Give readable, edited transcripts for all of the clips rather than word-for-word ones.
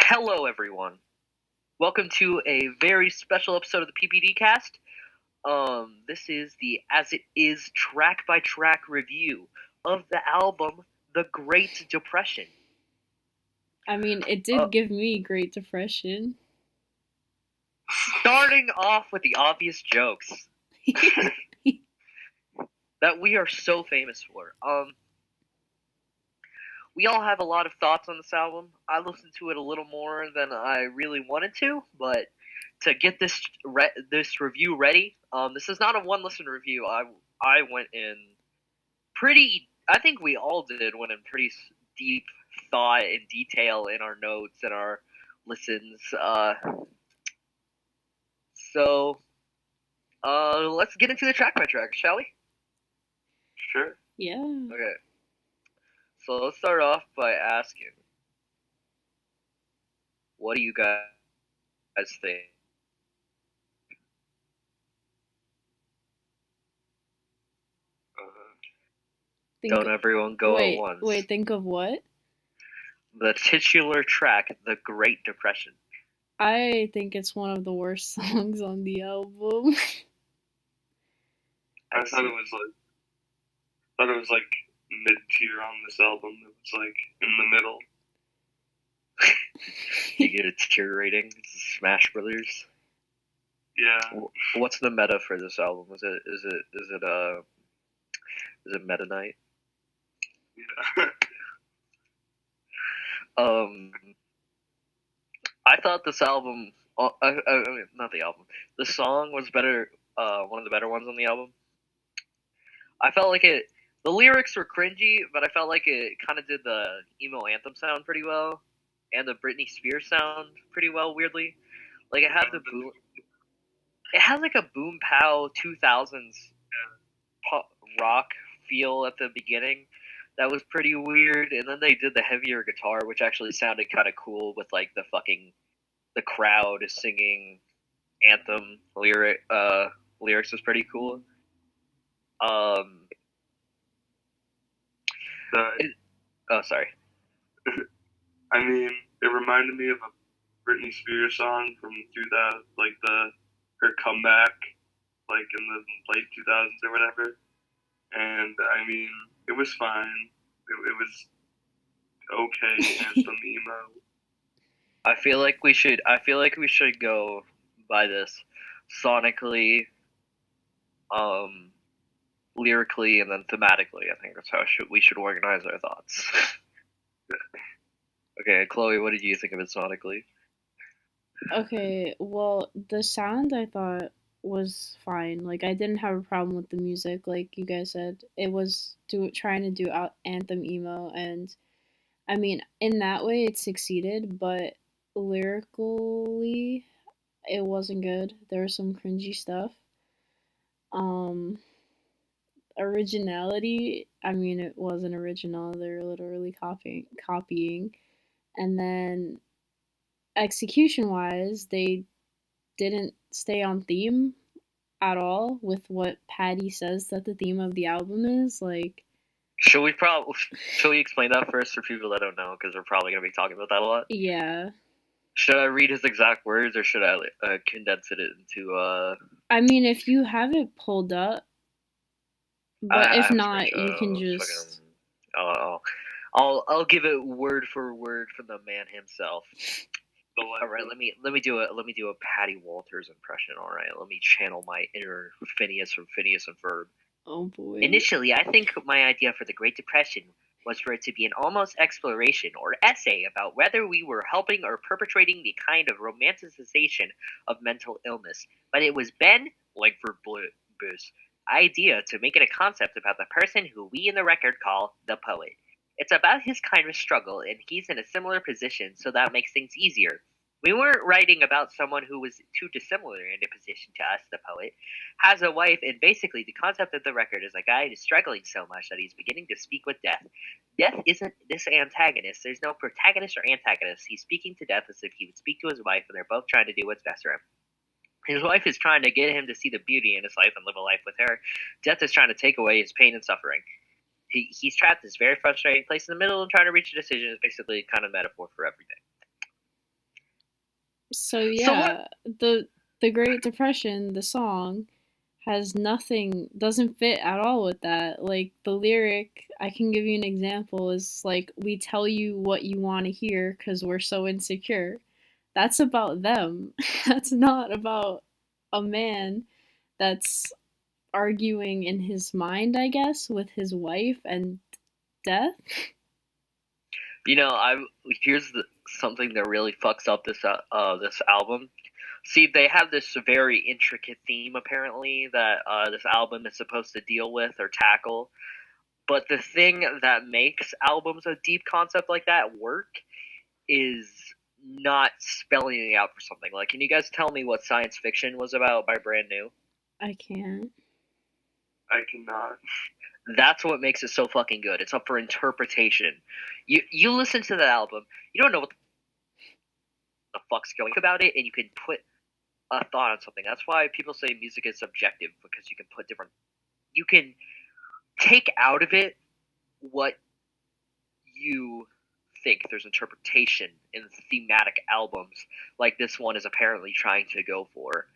Hello, everyone. Welcome to a very special episode of the PPD Cast. This is the As It Is track by track review of the album The Great Depression. I mean, it did give me Great Depression. Starting off with the obvious jokes that we are so famous for. We all have a lot of thoughts on this album. I listened to it a little more than I really wanted to, but to get this review ready, this is not a one listen review. I went in pretty. I think we all went in pretty deep thought and detail in our notes and our listens. So let's get into the track by track, shall we? Sure. Yeah. Okay. So let's start off by asking, what do you guys think? Don't everyone go at once. Wait, think of what? The titular track, The Great Depression. I think it's one of the worst songs on the album. I thought it was like mid tier on this album. It was like in the middle. You get a tier rating. It's Smash Brothers. Yeah. What's the meta for this album? Is it Meta Knight? Yeah. I thought this album. I mean, not the album. The song was better. One of the better ones on the album. I felt like it. The lyrics were cringy, but I felt like it kind of did the emo anthem sound pretty well, and the Britney Spears sound pretty well. Weirdly, like it had the boom. It has like a boom pow 2000s pop rock feel at the beginning. That was pretty weird, and then they did the heavier guitar, which actually sounded kind of cool with like the crowd singing anthem lyrics was pretty cool. Sorry. I mean, it reminded me of a Britney Spears song from 2000, like her comeback, like in the late 2000s or whatever. And I mean, it was fine. It was okay anthem emo. I feel like we should go by this sonically, lyrically, and then thematically. I think that's how we should organize our thoughts. Okay, Chloe, what did you think of it sonically? Okay, well, the sound I thought was fine. Like, I didn't have a problem with the music, like you guys said. It was trying to do anthem emo, and I mean, in that way, it succeeded, but lyrically, it wasn't good. There was some cringy stuff. Um, Originality, I mean, it wasn't original. They're literally copying. And then execution wise, they didn't stay on theme at all with what Patty says that the theme of the album is. Like, should we explain that first for people that don't know, because we're probably going to be talking about that a lot? Yeah. Should I read his exact words, or should I condense it into? I mean, if you have it pulled up, but if not, you can just. I'll give it word for word from the man himself. All right, let me do a Patty Walters impression. All right, let me channel my inner Phineas from Phineas and Ferb. Oh boy. Initially, I think my idea for the Great Depression was for it to be an almost exploration or essay about whether we were helping or perpetrating the kind of romanticization of mental illness. But it was Ben Langford Bliss' idea to make it a concept about the person who we in the record call the poet. It's about his kind of struggle, and he's in a similar position, so that makes things easier. We weren't writing about someone who was too dissimilar in a position to us, the poet, has a wife, and basically the concept of the record is a guy who's struggling so much that he's beginning to speak with death. Death isn't this antagonist. There's no protagonist or antagonist. He's speaking to death as if he would speak to his wife, and they're both trying to do what's best for him. His wife is trying to get him to see the beauty in his life and live a life with her. Death is trying to take away his pain and suffering. He's trapped in this very frustrating place in the middle and trying to reach a decision is basically kind of a metaphor for everything. So So what? yeah, the Great Depression, the song, has nothing, doesn't fit at all with that. Like the lyric, I can give you an example, is like, we tell you what you want to hear because we're so insecure. That's about them. That's not about a man that's arguing in his mind, I guess, with his wife and death. I here's something that really fucks up this album. See, they have this very intricate theme apparently that this album is supposed to deal with or tackle. But the thing that makes albums of deep concept like that work is not spelling it out for something. Like, can you guys tell me what Science Fiction was about by Brand New? I can't. I cannot. That's what makes it so fucking good. It's up for interpretation. You listen to the album, you don't know what the fuck's going about it, and you can put a thought on something. That's why people say music is subjective, because you can take out of it what you think. There's interpretation in thematic albums like this one is apparently trying to go for.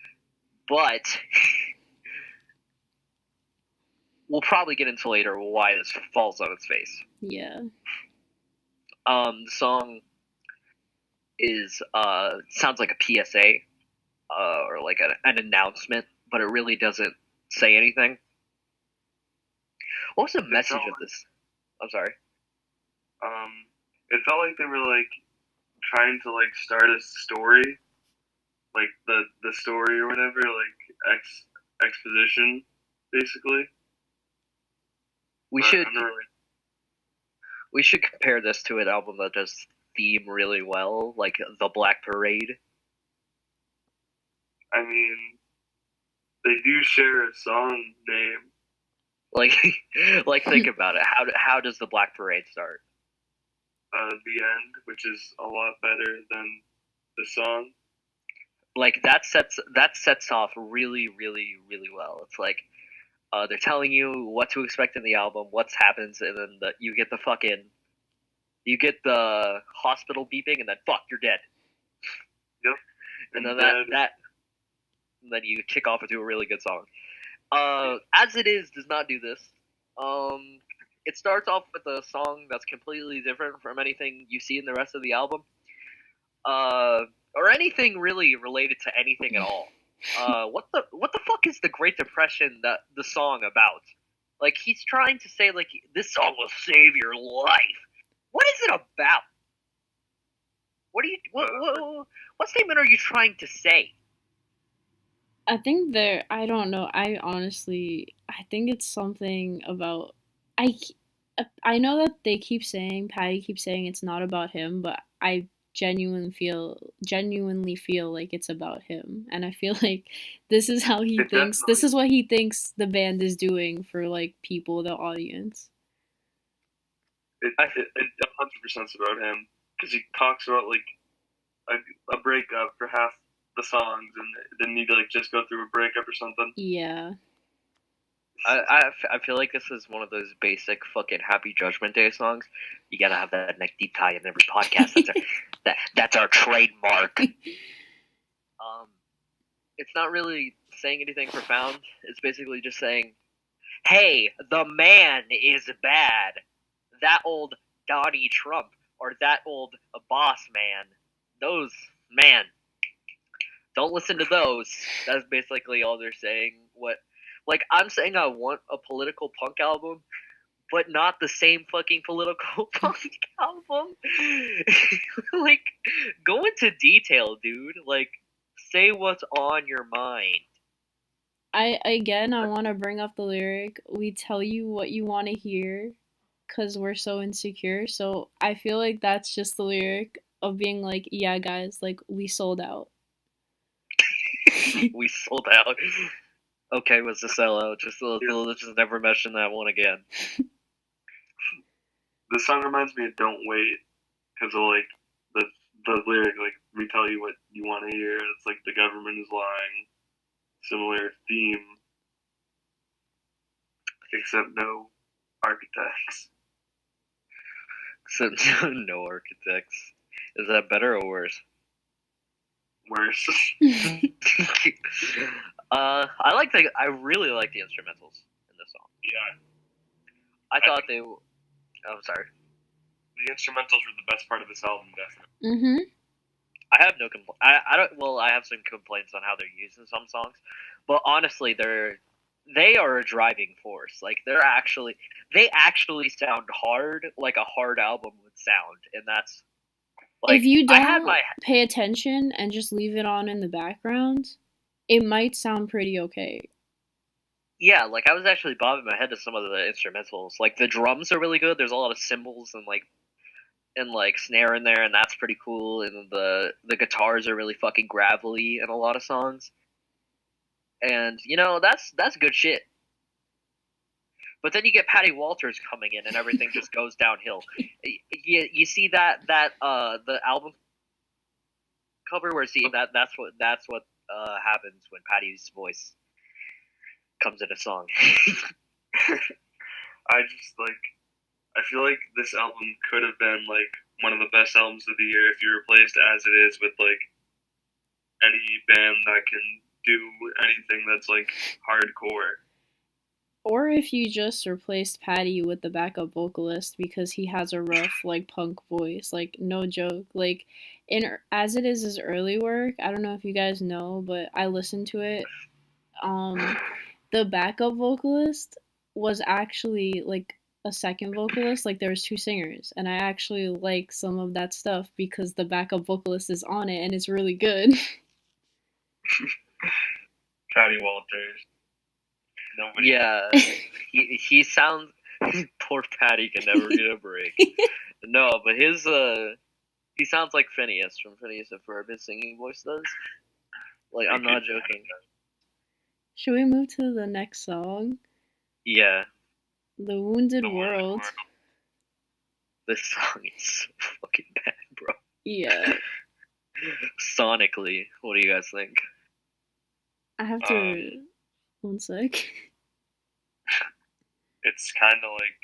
But we'll probably get into later why this falls on its face. Yeah. The song is sounds like a PSA or like an announcement, but it really doesn't say anything. What was the message of this? I'm sorry. It felt like they were like trying to like start a story, like the story or whatever, like exposition, basically. We But should I'm not really- we should compare this to an album that does theme really well, like The Black Parade. I mean, they do share a song name. Like, like think about it. How does The Black Parade start? The end, which is a lot better than the song. Like that sets off really, really, really well. It's like they're telling you what to expect in the album, what happens, and then you get the hospital beeping, and then fuck, you're dead. Yep. And then and then you kick off into a really good song. As It Is does not do this. It starts off with a song that's completely different from anything you see in the rest of the album, or anything really related to anything at all. What the fuck is the Great Depression that the song about? Like, he's trying to say like this song will save your life. What is it about? What statement are you trying to say? I think I don't know. I think it's something about. I know that Patty keeps saying it's not about him, but I genuinely feel like it's about him, and I feel like this is how he It thinks. definitely- This is what he thinks the band is doing for like people, the audience. It 100% about him, because he talks about like a breakup for half the songs, and then need to like just go through a breakup or something. Yeah. I feel like this is one of those basic fucking Happy Judgment Day songs. You gotta have that neck deep tie in every podcast. That's our trademark. It's not really saying anything profound. It's basically just saying, "Hey, the man is bad. That old Donnie Trump or that old boss man. Those man. Don't listen to those." That's basically all they're saying. Like, I'm saying I want a political punk album, but not the same fucking political punk album. Like, go into detail, dude. Like, say what's on your mind. I want to bring up the lyric. We tell you what you want to hear because we're so insecure. So I feel like that's just the lyric of being like, yeah, guys, like we sold out. We sold out. Okay, was the sellout. Let's just never mention that one again. The song reminds me of "Don't Wait" because of like the lyric, like we tell you what you want to hear. It's like the government is lying. Similar theme, except no architects. So, no architects. Is that better or worse? worse. I really like the instrumentals in this song. Yeah, I thought they. Oh, sorry. the instrumentals were the best part of this album, definitely. Mm-hmm. I have no compl- I don't. Well, I have some complaints on how they're used in some songs, but honestly, they are a driving force. Like they actually sound hard, like a hard album would sound, and that's like If you I had don't my pay attention and just leave it on in the background, it might sound pretty okay. yeah, like I was actually bobbing my head to some of the instrumentals. Like the drums are really good. There's a lot of cymbals and snare in there, and that's pretty cool. And the guitars are really fucking gravelly in a lot of songs. And that's good shit. But then you get Patty Walters coming in, and everything just goes downhill. You see that the album cover where that's what happens when Patty's voice comes in a song. I feel like this album could have been like one of the best albums of the year if you replaced As It Is with like any band that can do anything that's like hardcore. Or if you just replaced Patty with the backup vocalist because he has a rough, like, punk voice. Like, no joke. Like, As It Is his early work, I don't know if you guys know, but I listened to it. The backup vocalist was actually, like, a second vocalist. Like, there was two singers. And I actually like some of that stuff because the backup vocalist is on it and it's really good. Patty Walters. Nobody. Yeah, he sounds. Poor Patty can never get a break. No, but he sounds like Phineas from Phineas and Ferb. His singing voice does. Like I'm not joking. Should we move to the next song? Yeah, The Wounded World. this song is so fucking bad, bro. Yeah. Sonically, what do you guys think? I have to. One sec. It's kind of like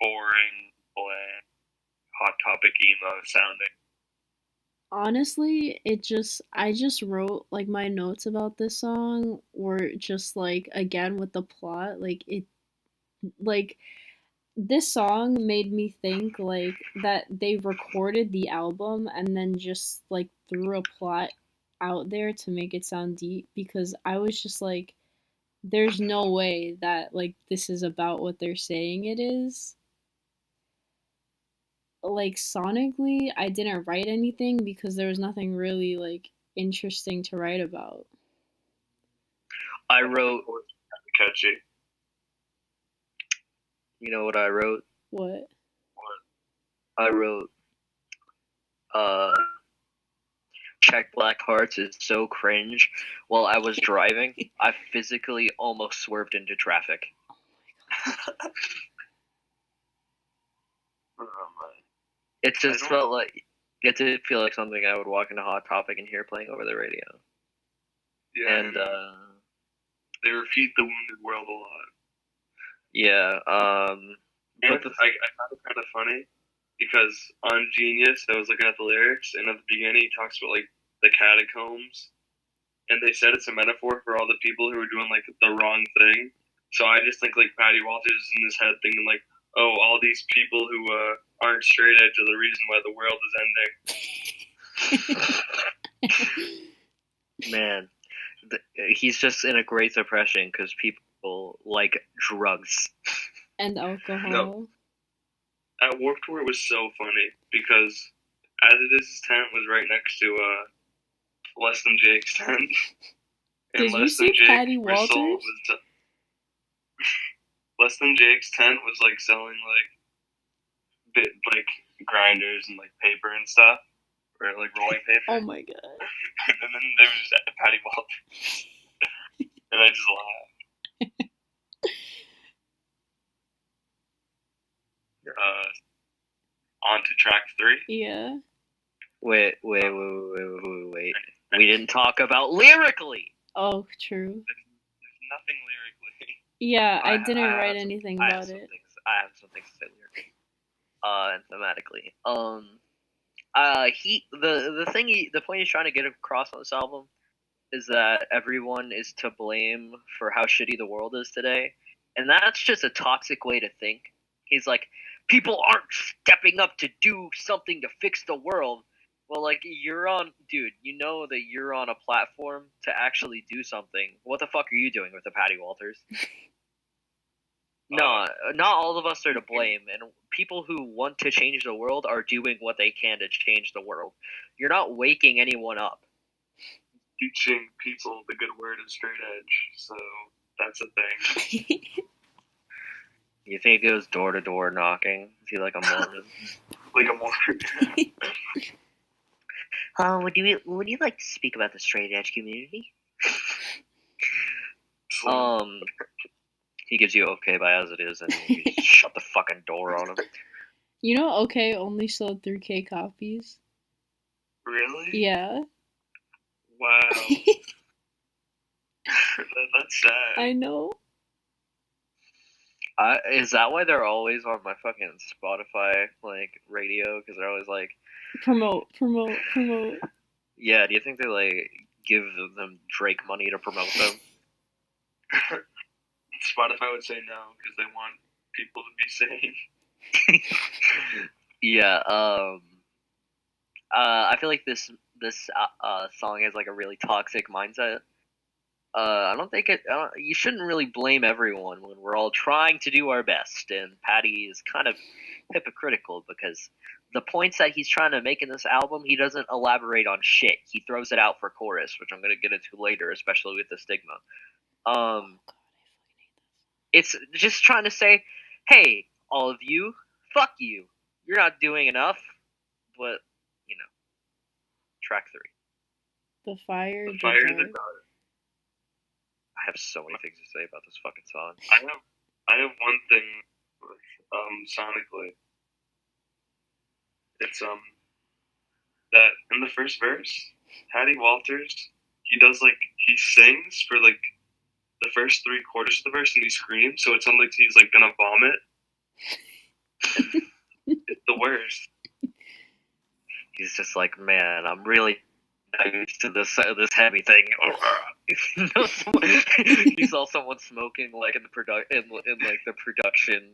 boring, bland, Hot Topic emo sounding. Honestly, I just wrote like my notes about this song were just like again with the plot, like this song made me think like that they recorded the album and then just like threw a plot out there to make it sound deep because I was just like there's no way that like this is about what they're saying it is. Like sonically, I didn't write anything because there was nothing really like interesting to write about. I wrote. Catchy. You know what I wrote? What? I wrote. Check Black Hearts is so cringe. While I was driving, I physically almost swerved into traffic. It just felt like it did feel like something I would walk into Hot Topic and hear playing over the radio. Yeah, And they repeat The Wounded World a lot. yeah, And I found it kind of funny because on Genius, I was looking at the lyrics, and at the beginning, he talks about like the catacombs, and they said it's a metaphor for all the people who are doing like the wrong thing. So I just think like Patty Walters is in his head thinking like, oh, all these people who aren't straight edge are the reason why the world is ending. Man, he's just in a great depression because people like drugs. And alcohol. No. At Warped Tour, it was so funny because As It Is' tent was right next to Less Than Jake's tent. Did you see Patty Walters? Less Than Jake's tent was like selling like grinders and like paper and stuff, or like rolling paper. Oh my god! And then there was just Patty Walters, and I just laughed. On to track 3. Yeah. Wait. We didn't talk about lyrically. Oh, true. There's nothing lyrically. Yeah, I didn't write anything about it. I have some things to say lyrically. And thematically. The point he's trying to get across on this album is that everyone is to blame for how shitty the world is today, and that's just a toxic way to think. He's like, people aren't stepping up to do something to fix the world. Well, like, dude, you know that you're on a platform to actually do something. What the fuck are you doing with the Patty Walters? No, not all of us are to blame, and people who want to change the world are doing what they can to change the world. You're not waking anyone up. Teaching people the good word of straight edge, so that's a thing. You think he goes door to door knocking? Is he like a Mormon? Like a Mormon. Would you like to speak about the straight edge community? He gives you okay by as it is, and you just shut the fucking door on him. You know, OK only sold 3K copies. Really? Yeah. Wow. That's sad. I know. Is that why they're always on my fucking Spotify like radio? Because they're always like promote. Yeah, do you think they like give them Drake money to promote them? Spotify would say no because they want people to be sane. Yeah. I feel like this song has like a really toxic mindset. I don't think you shouldn't really blame everyone when we're all trying to do our best, and Patty is kind of hypocritical because the points that he's trying to make in this album, he doesn't elaborate on shit. He throws it out for chorus, which I'm going to get into later, especially with the stigma. It's just trying to say, hey, all of you, fuck you. You're not doing enough, but, you know, track 3. The Fire. The Fire to the Dark. I have so many things to say about this fucking song. I have one thing with sonically. It's that in the first verse, Patty Walters, he sings for like the first 3 quarters of the verse and he screams, so it sounds like he's like gonna vomit. It's the worst. He's just like, man, I'm really not used to this heavy thing. He saw someone smoking like in the production,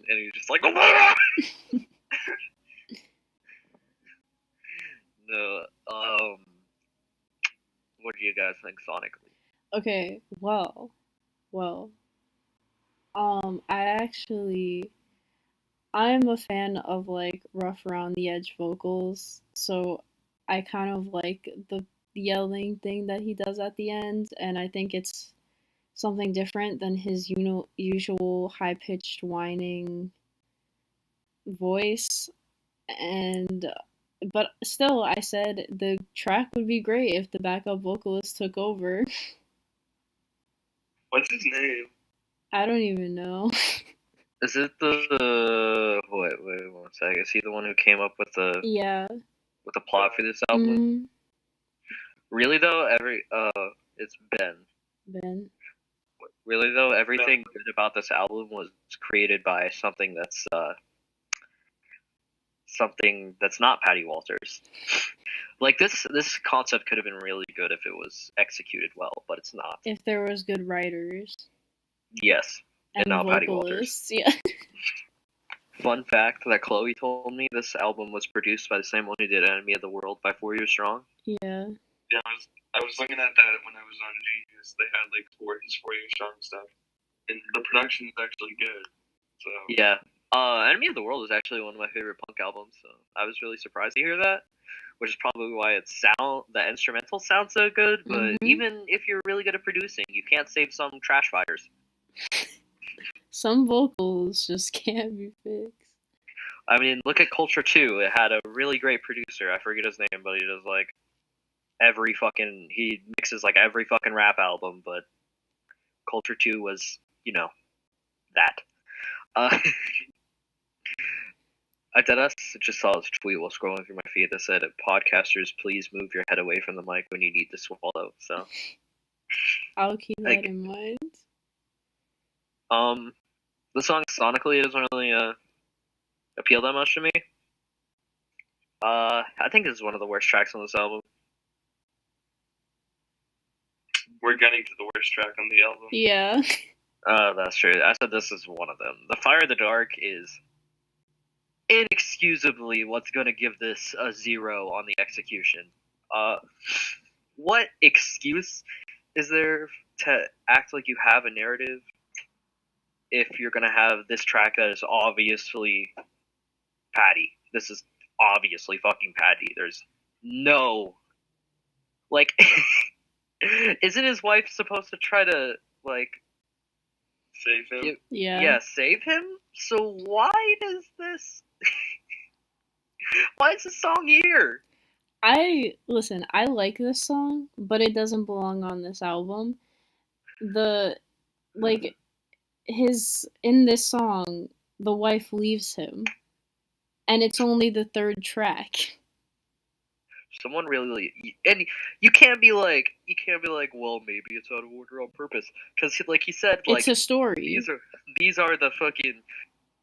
and he's just like, no. What do you guys think sonically? Okay, well, I'm a fan of like rough around the edge vocals, so I kind of like the yelling thing that he does at the end, and I think it's something different than his usual high pitched whining voice. But still, I said the track would be great if the backup vocalist took over. What's his name? I don't even know. Is it the wait 1 second? Is he the one who came up with the plot for this album? Mm-hmm. Really though, it's Ben. Ben. Really though, everything good about this album was created by something that's not Patty Walters. Like this concept could have been really good if it was executed well, but it's not. If there was good writers. Yes. And not Patty Walters. Yeah. Fun fact that Chloe told me, this album was produced by the same one who did Enemy of the World by 4 Years Strong. Yeah. Yeah, I was looking at that when I was on Genius. They had like his 4 Years Strong stuff, and the production is actually good. So yeah, Enemy of the World is actually one of my favorite punk albums. So I was really surprised to hear that, which is probably why the instrumental sounds so good. But even if you're really good at producing, you can't save some trash fires. Some vocals just can't be fixed. I mean, look at Culture 2. It had a really great producer. I forget his name, but he does like he mixes like every fucking rap album, but Culture 2 was, that. I just saw this tweet while scrolling through my feed that said, "Podcasters, please move your head away from the mic when you need to swallow." So I'll keep that in mind. The song sonically doesn't really appeal that much to me. I think this is one of the worst tracks on this album. We're getting to the worst track on the album. Yeah. That's true. I said this is one of them. The Fire in the Dark is inexcusably what's going to give this a 0 on the execution. What excuse is there to act like you have a narrative if you're going to have this track that is obviously Patty? This is obviously fucking Patty. There's no... Like, isn't his wife supposed to try to, like... Save him? Yeah. Save him? So why does this... Why is this song here? I like this song, but it doesn't belong on this album. In this song, the wife leaves him, and it's only the third track. Someone really, and you can't be like, well, maybe it's out of order on purpose, because like he said, like it's a story. These are the fucking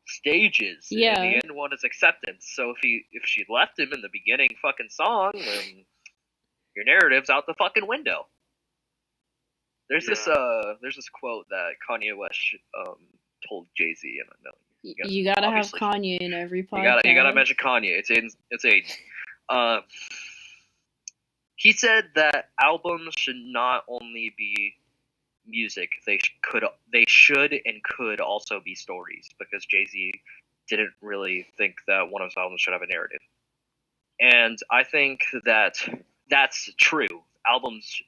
stages. Yeah. And the end one is acceptance. So if she left him in the beginning fucking song, then your narrative's out the fucking window. There's this quote that Kanye West told Jay-Z, and I know you gotta have Kanye in every podcast. You gotta mention Kanye. He said that albums should not only be music, they should and could also be stories, because Jay-Z didn't really think that one of his albums should have a narrative. And I think that that's true. Albums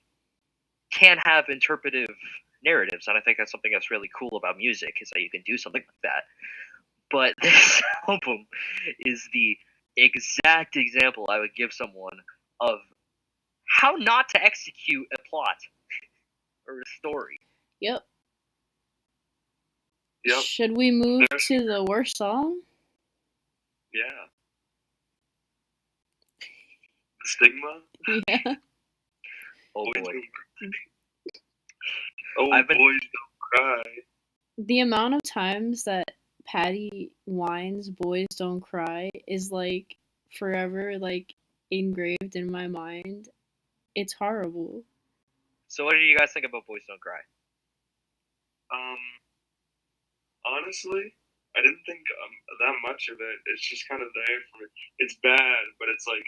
can have interpretive narratives, and I think that's something that's really cool about music, is that you can do something like that. But this album is the exact example I would give someone of how not to execute a plot or a story. Yep. Should we move to the worst song? Yeah. Stigma? Yeah. Oh boy. Boys don't cry. The amount of times that Patty whines "Boys Don't Cry" is like forever like engraved in my mind. It's horrible. So what do you guys think about Boys Don't Cry? Honestly, I didn't think that much of it. It's just kind of there for me. It's bad, but it's like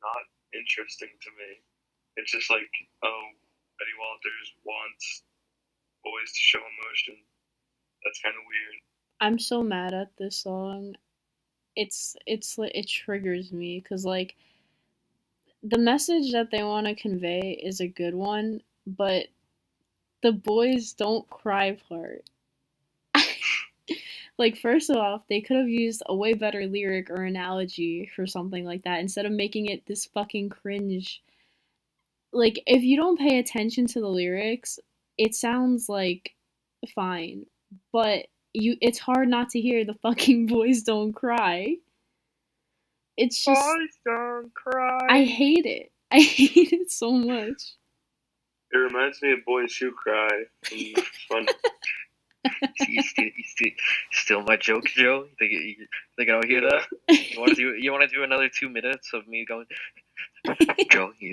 not interesting to me. It's just like, oh, Eddie Walters wants boys to show emotion. That's kind of weird. I'm so mad at this song. It triggers me because like the message that they want to convey is a good one, but the boys don't cry part. Like, first off, they could have used a way better lyric or analogy for something like that instead of making it this fucking cringe. Like, if you don't pay attention to the lyrics, it sounds like fine, but it's hard not to hear the fucking "Boys Don't Cry." It's just Boys Don't Cry. I hate it. I hate it so much. It reminds me of Boys Who Cry. Fun. You steal my jokes, Joe? You think I don't hear that? You want to do another 2 minutes of me going, Joe? I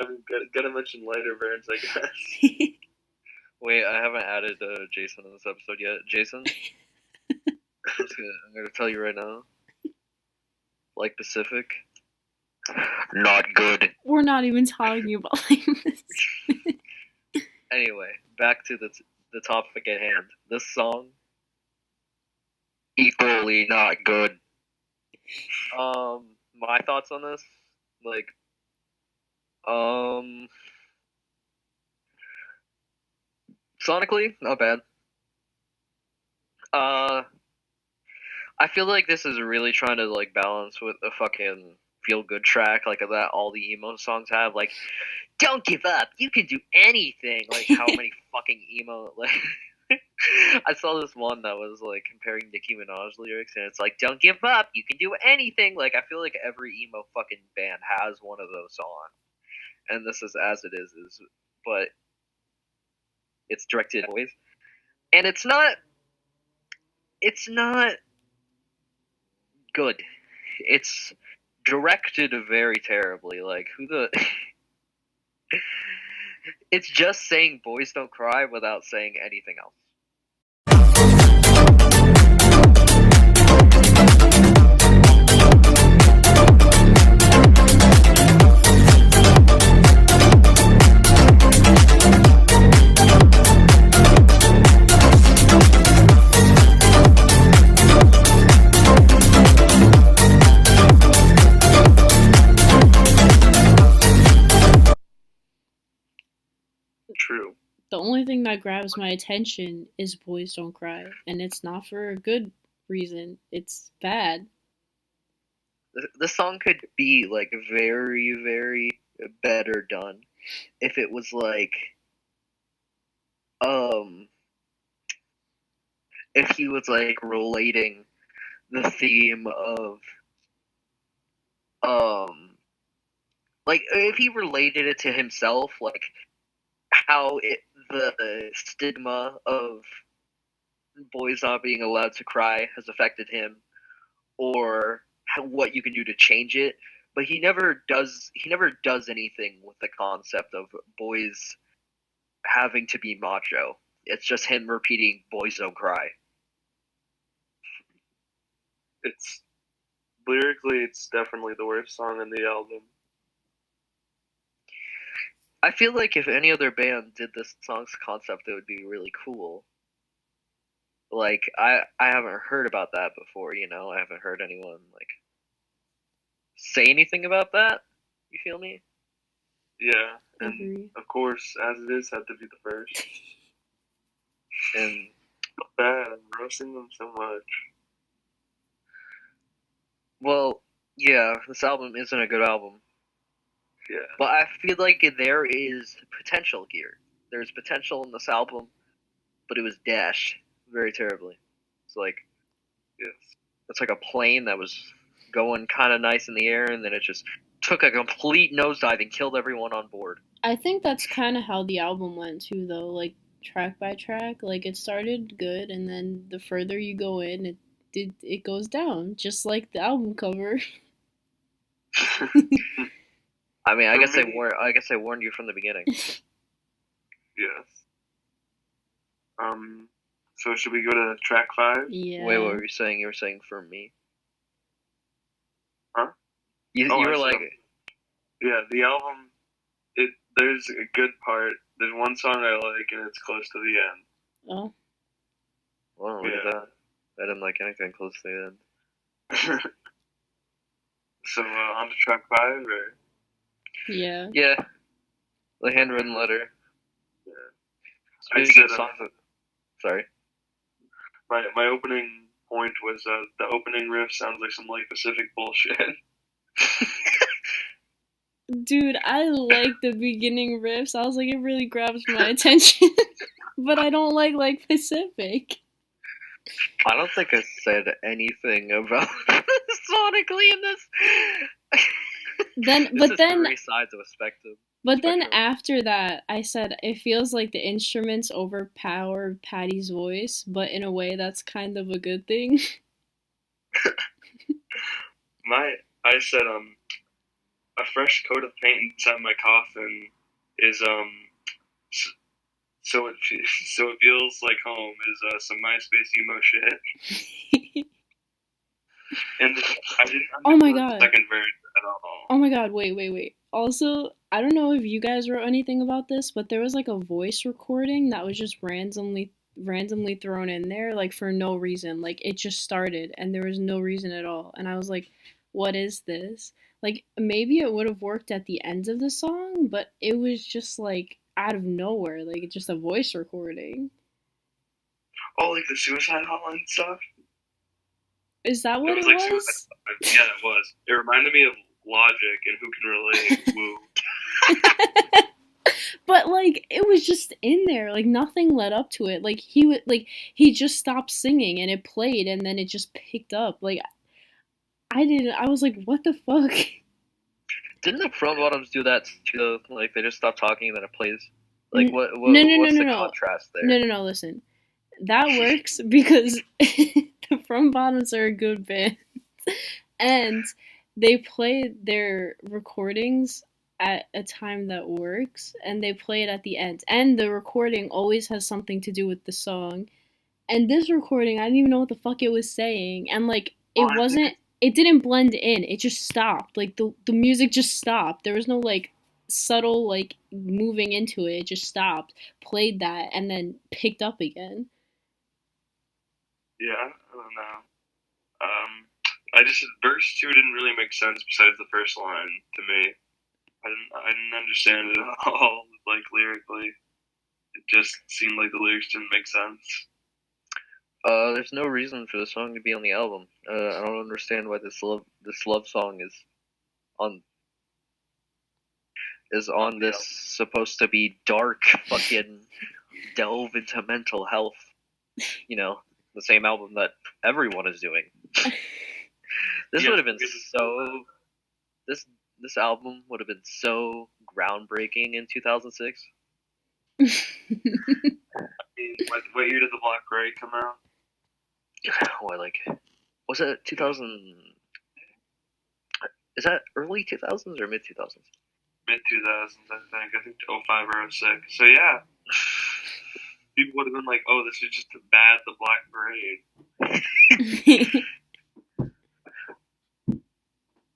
mean, gotta mention lighter burns, I guess. Wait, I haven't added Jason in this episode yet. Jason, I'm gonna tell you right now. Like Pacific, not good. We're not even talking about like this. Anyway, back to the topic at hand. This song, equally not good. My thoughts on this, like, sonically, not bad. I feel like this is really trying to like balance with a fucking feel good track like that all the emo songs have, like, don't give up, you can do anything. Like, how many fucking emo, like, I saw this one that was like comparing Nicki Minaj lyrics, and it's like, don't give up, you can do anything. Like, I feel like every emo fucking band has one of those songs, and this is As It Is, but it's directed at boys, and it's not good. It's directed very terribly. Like, who the. It's just saying boys don't cry without saying anything else. True. The only thing that grabs my attention is Boys Don't Cry, and it's not for a good reason. It's bad. The song could be like very, very better done if it was like, if he was like relating the theme of, like if he related it to himself, like how the stigma of boys not being allowed to cry has affected him, or what you can do to change it. But he never does anything with the concept of boys having to be macho. It's just him repeating "boys don't cry." It's lyrically, it's definitely the worst song in the album. I feel like if any other band did this song's concept, it would be really cool. Like, I haven't heard about that before, you know? I haven't heard anyone, like, say anything about that. You feel me? Yeah, and Agree. of course, as it is, had to be the first. And Bad, I'm roasting them so much. well, yeah, this album isn't a good album. Yeah. But I feel like there is potential here. There's potential in this album, but it was dashed very terribly. It's like, Yes. it's like a plane that was going kind of nice in the air, and then it just took a complete nosedive and killed everyone on board. I think that's kind of how the album went too, though. Like track by track, like it started good, and then the further you go in, it goes down, just like the album cover. I mean, I For guess me- I guess I warned you from the beginning. Yes. So should we go to track 5? Yeah. Wait, what were you saying? You were saying for me? Huh? You Oh, were I like, see. Yeah, the album. There's a good part. There's one song I like, and it's close to the end. Oh, well, look Yeah. at that. I didn't like anything close to the end. So on to track 5, or yeah. Yeah, the handwritten letter. I Speaking said of songs that- sorry. my opening point was the opening riff sounds like some Lake Pacific bullshit. Dude, I like the beginning riffs. I was like, it really grabs my attention. But I don't like Pacific. I don't think I said anything about sonically in this. Then, This but is then, three sides of a spectrum. but then Spectrum. after that, I said it feels like the instruments overpower Patty's voice, but in a way that's kind of a good thing. I said a fresh coat of paint inside my coffin is so it feels like home is some MySpace emo shit. And I didn't Oh my understand God. the second verse at all. Oh my god, wait. Also, I don't know if you guys wrote anything about this, but there was like a voice recording that was just randomly thrown in there, like for no reason. Like it just started and there was no reason at all. And I was like, what is this? Like maybe it would have worked at the end of the song, but it was just like out of nowhere, like just a voice recording. Oh, like the suicide hotline stuff? Is that what was it like was? suicide. Yeah, it was. It reminded me of Logic and Who Can Relate. Woo. But like it was just in there, like nothing led up to it. Like he just stopped singing and it played and then it just picked up. Like I was like, what the fuck? Didn't the front bottoms do that too? Like they just stop talking and then it plays. Like N- what? no, What's the no. contrast there? No, listen. That works because the From Bottoms are a good band. And they play their recordings at a time that works, and they play it at the end. And the recording always has something to do with the song. And this recording, I didn't even know what the fuck it was saying. And like, it didn't blend in. It just stopped. Like the music just stopped. There was no like subtle like moving into it. It just stopped, played that, and then picked up again. Yeah, I don't know. I just verse 2 didn't really make sense besides the first line to me. I didn't understand it at all, like lyrically. It just seemed like the lyrics didn't make sense. There's no reason for the song to be on the album. I don't understand why this love song is on this supposed to be dark fucking delve into mental health. You know, the same album that everyone is doing. This would have been so. This album would have been so groundbreaking in 2006. I mean, what year did The Black Parade come out? What, like, was it 2000? Is that early 2000s or mid 2000s? Mid 2000s, I think 05 or 06. So yeah, people would have been like, "Oh, this is just a bad The Black Parade."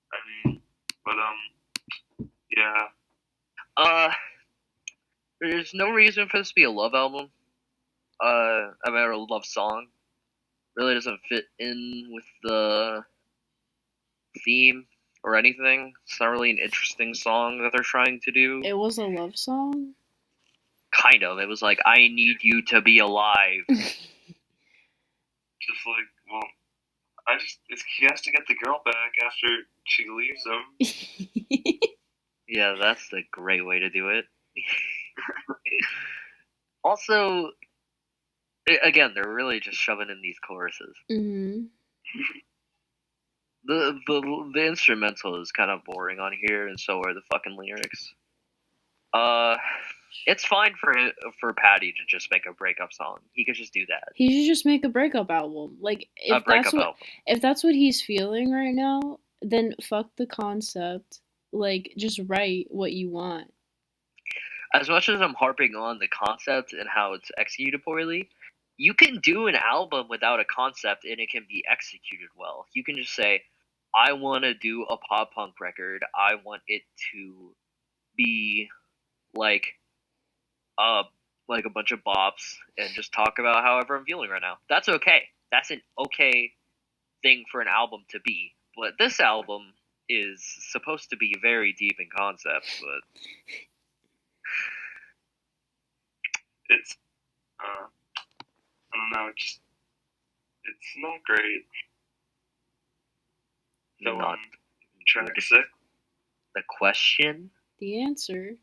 I mean, but yeah. There's no reason for this to be a love album. I mean, a love song. Really doesn't fit in with the theme or anything. It's not really an interesting song that they're trying to do. It was a love song? Kind of. It was like, I need you to be alive. Just like, well, he has to get the girl back after she leaves him. Yeah, that's the great way to do it. Also, again, they're really just shoving in these choruses. Mm-hmm. The instrumental is kind of boring on here, and so are the fucking lyrics. It's fine for Patty to just make a breakup song. He could just do that. He should just make a breakup album. Like, if that's what he's feeling right now, then fuck the concept. Like, just write what you want. As much as I'm harping on the concept and how it's executed poorly, you can do an album without a concept and it can be executed well. You can just say, I want to do a pop punk record. I want it to be like a bunch of bops and just talk about however I'm feeling right now. That's okay. That's an okay thing for an album to be. But this album is supposed to be very deep in concept, but it's I don't know, it's not great. So not track 6. The question? The answer.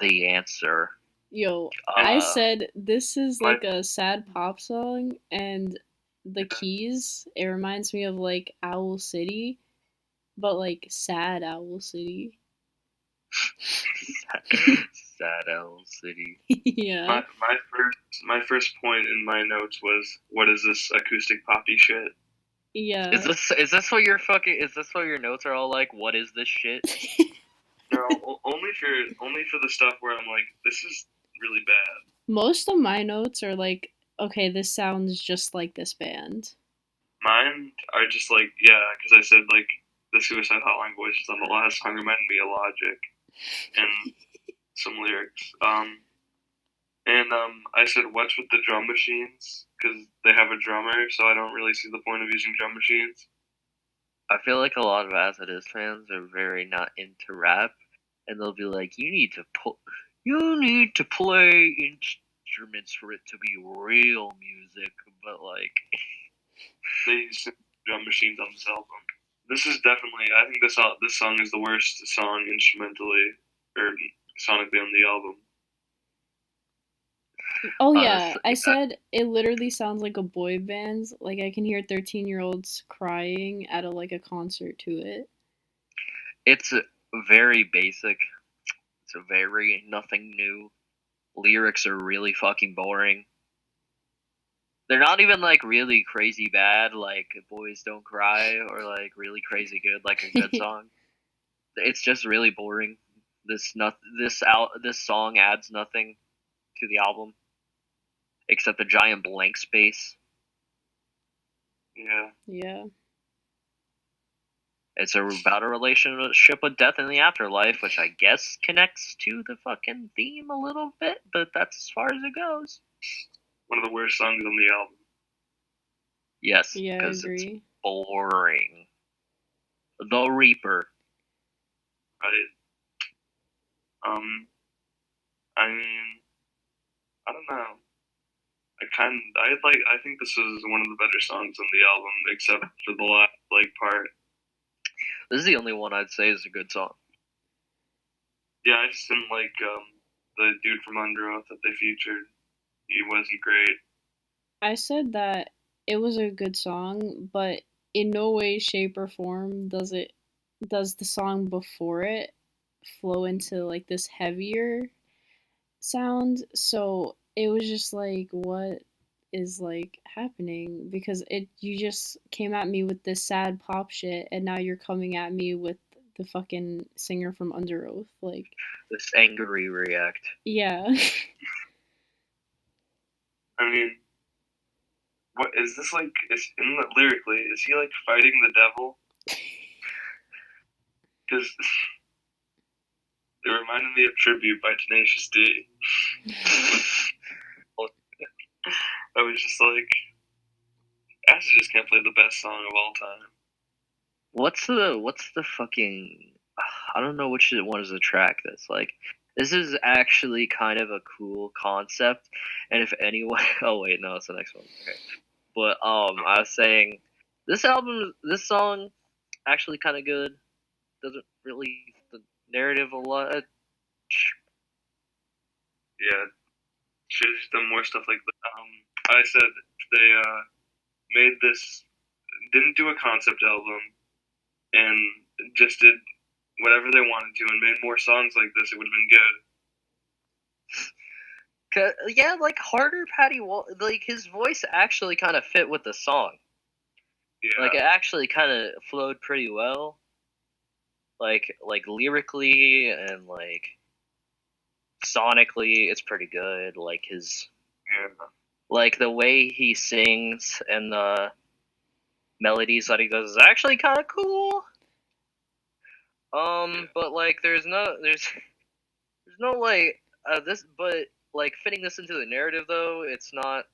The answer. Yo, I said this is like a sad pop song, and the keys, it reminds me of like Owl City, but like sad Owl City. Sad Owl City. Yeah. My first point in my notes was, what is this acoustic poppy shit? Yeah. Is this what your notes are all like? What is this shit? No, only for the stuff where I'm like, this is really bad. Most of my notes are like, okay, this sounds just like this band. Mine are just like, yeah, because I said like the Suicide Hotline voices on the last song reminded me of Logic and some lyrics. I said, what's with the drum machines? Because they have a drummer, so I don't really see the point of using drum machines. I feel like a lot of As It Is fans are very not into rap, and they'll be like, you need to play instruments for it to be real music, but like they use drum machines on this album. This is definitely, I think this song is the worst song instrumentally or sonically on the album. Oh yeah, I said it literally sounds like a boy band. Like I can hear 13-year-olds crying at a concert to it. It's very basic. It's a very nothing new. Lyrics are really fucking boring. They're not even like really crazy bad, like Boys Don't Cry, or like really crazy good, like a good song. It's just really boring. This song adds nothing to the album except a giant blank space. Yeah. Yeah. It's about a relationship with death in the afterlife, which I guess connects to the fucking theme a little bit, but that's as far as it goes. One of the worst songs on the album. Yes, Yeah, I because it's agree. boring. The Reaper. Right. I mean, I don't know. I think this is one of the better songs on the album, except for the last part. This is the only one I'd say is a good song. Yeah, I just didn't like the dude from Under Oath that they featured. He wasn't great. I said that it was a good song, but in no way, shape, or form does the song before it flow into like this heavier sound. So it was just like, what is like happening? Because you just came at me with this sad pop shit, and now you're coming at me with the fucking singer from Under Oath. Like, This angry react. yeah. I mean, what is this like? Is lyrically, is he like fighting the devil? Because it reminded me of Tribute by Tenacious D. I was just like, Acid just can't play the best song of all time. What's the fucking? I don't know which one is the track that's like. This is actually kind of a cool concept, and if anyone, oh wait, no, it's the next one. Okay, but I was saying, this song, actually kind of good. Doesn't really the narrative a lot. Yeah, should have done more stuff like that. I said they made this, didn't do a concept album, and just did whatever they wanted to, and made more songs like this, it would have been good. Yeah, like harder Patty like his voice actually kind of fit with the song. Yeah. Like it actually kind of flowed pretty well. Like lyrically and like sonically, it's pretty good. Like like the way he sings and the melodies that he does is actually kind of cool. But like there's no like this, but like fitting this into the narrative though, it's not.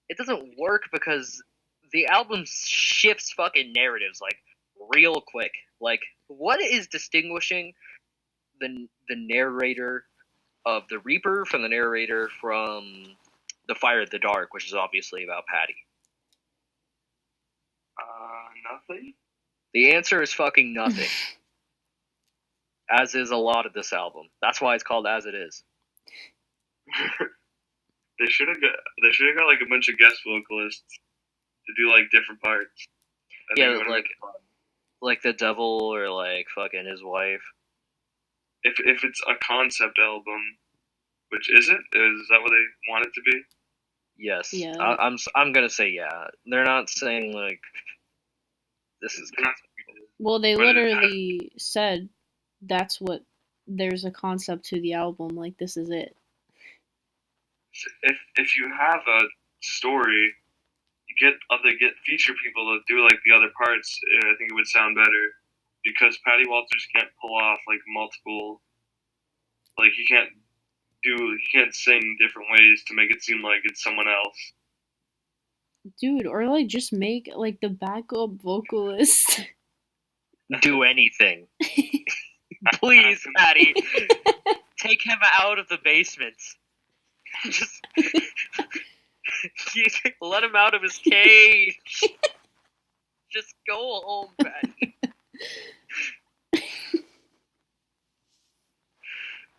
It doesn't work because the album shifts fucking narratives like real quick. Like, what is distinguishing the narrator of The Reaper from the narrator from The Fire of the Dark, which is obviously about Patty? Nothing. The answer is fucking nothing. As is a lot of this album. That's why it's called As It Is. They should have got like a bunch of guest vocalists to do like different parts. Yeah, like the devil or like fucking his wife. If it's a concept album, which is it? Is that what they want it to be? Yes. Yeah. I'm gonna say yeah. They're not saying like this is concept. Well, they literally said that's what there's a concept to the album. Like, this is it. If you have a story, you get feature people to do like the other parts. I think it would sound better because Patty Walters can't pull off like multiple. Like he can't sing different ways to make it seem like it's someone else. Dude, or like just make like the backup vocalist do anything. Please, Patty, take him out of the basement. Just let him out of his cage. Just go home, Patty.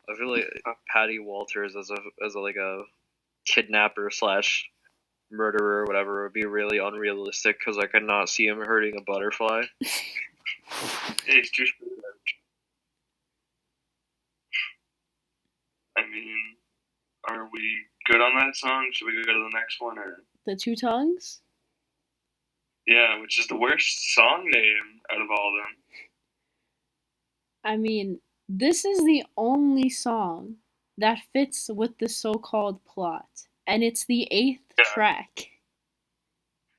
I feel like Patty Walters as a kidnapper / murderer or whatever would be really unrealistic because I could not see him hurting a butterfly. He's too short. I mean, are we good on that song? Should we go to the next one, or The Two Tongues? yeah, which is the worst song name out of all of them? I mean, this is the only song that fits with the so-called plot, and it's the 8th Yeah. track.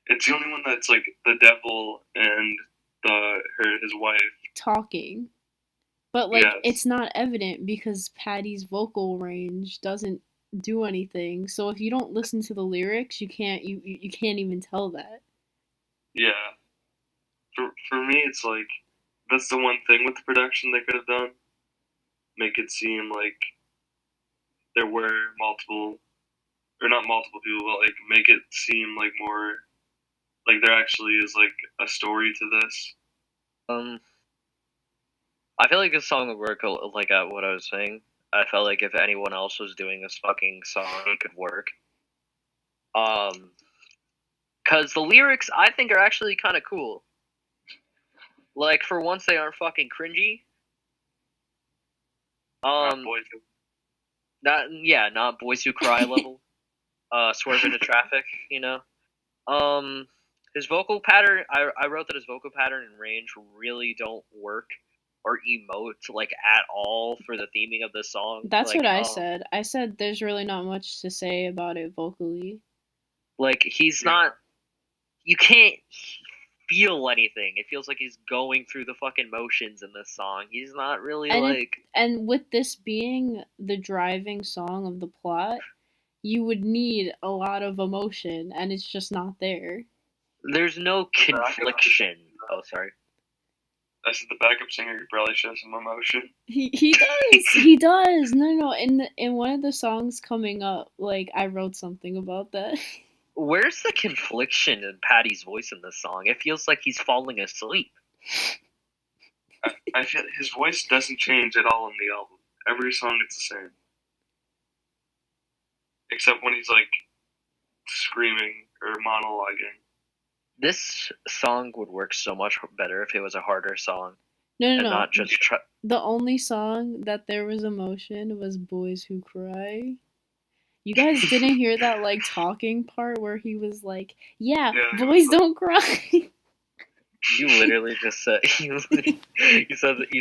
It's the only one that's like the devil and his wife. Talking. But like Yes. it's not evident because Patty's vocal range doesn't do anything. So if you don't listen to the lyrics, you can't even tell that. Yeah. For me, it's like that's the one thing with the production they could have done. Make it seem like there were multiple, or not multiple people, but like make it seem like more like there actually is like a story to this. I feel like this song would work like at what I was saying. I felt like if anyone else was doing this fucking song, it could work. Cause the lyrics I think are actually kind of cool. Like for once, they aren't fucking cringy. Not Boys Who Cry level. Swerve into traffic, you know. His vocal pattern, I wrote that his vocal pattern and range really don't work or emote like at all for the theming of this song. That's like, what I said. I said there's really not much to say about it vocally. Like he's not. You can't feel anything. It feels like he's going through the fucking motions in this song. He's not really and with this being the driving song of the plot, you would need a lot of emotion, and it's just not there. There's no confliction. Oh, sorry. I said the backup singer could probably show some emotion. He does. He does. No. In one of the songs coming up, like I wrote something about that. Where's the confliction in Patty's voice in this song? It feels like he's falling asleep. I feel his voice doesn't change at all in the album. Every song it's the same. Except when he's like screaming or monologuing. This song would work so much better if it was a harder song. No. Not just the only song that there was emotion was Boys Who Cry. You guys didn't hear that like talking part where he was like, yeah boys don't cry. You literally just said you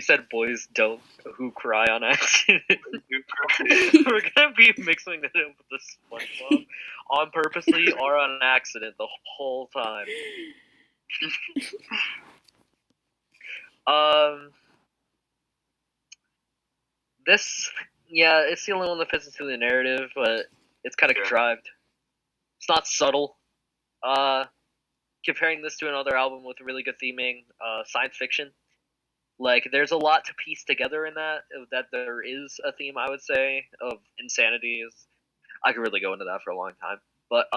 said boys don't who cry on accident. We're gonna be mixing that up with the SpongeBob on purposely or on accident the whole time. This it's the only one that fits into the narrative, but it's kind of contrived. It's not subtle. Comparing this to another album with really good theming, science fiction, like there's a lot to piece together in that there is a theme, I would say, of insanity. I could really go into that for a long time, but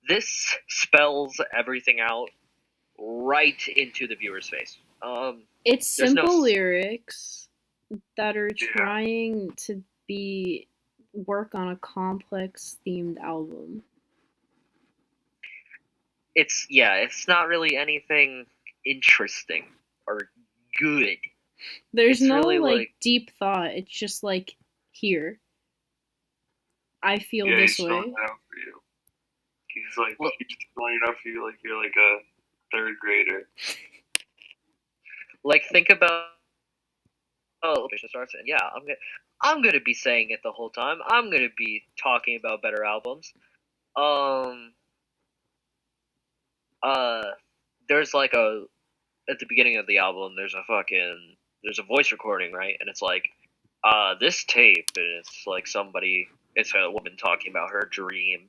this spells everything out right into the viewer's face. It's simple lyrics that are trying to work on a complex themed album. It's not really anything interesting or good. There's no really, like deep thought. It's just like, here, I feel this way. He's out for you. He's like he's filling it out for you like you're like a third grader. Like think about starts and I'm gonna be saying it the whole time. I'm gonna be talking about better albums. There's like at the beginning of the album, there's a voice recording, right? And it's like, this tape, and it's like it's a woman talking about her dream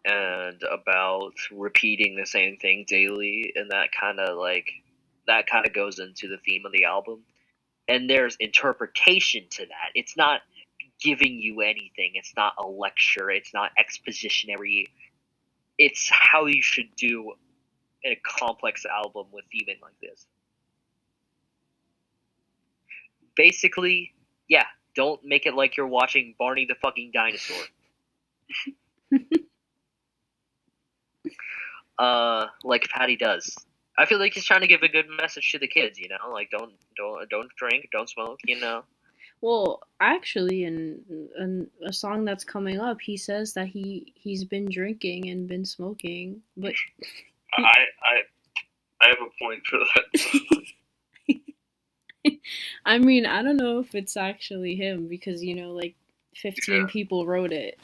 and about repeating the same thing daily, and that kind of goes into the theme of the album. And there's interpretation to that. It's not giving you anything. It's not a lecture. It's not expositionary. It's how you should do in a complex album with theming like this. Basically, don't make it like you're watching Barney the fucking dinosaur. Like Patty does. I feel like he's trying to give a good message to the kids, you know, like don't drink, don't smoke, you know. Well, actually, in a song that's coming up, he says that he's been drinking and been smoking, but he, I have a point for that. I mean, I don't know if it's actually him because like 15 Yeah, people wrote it,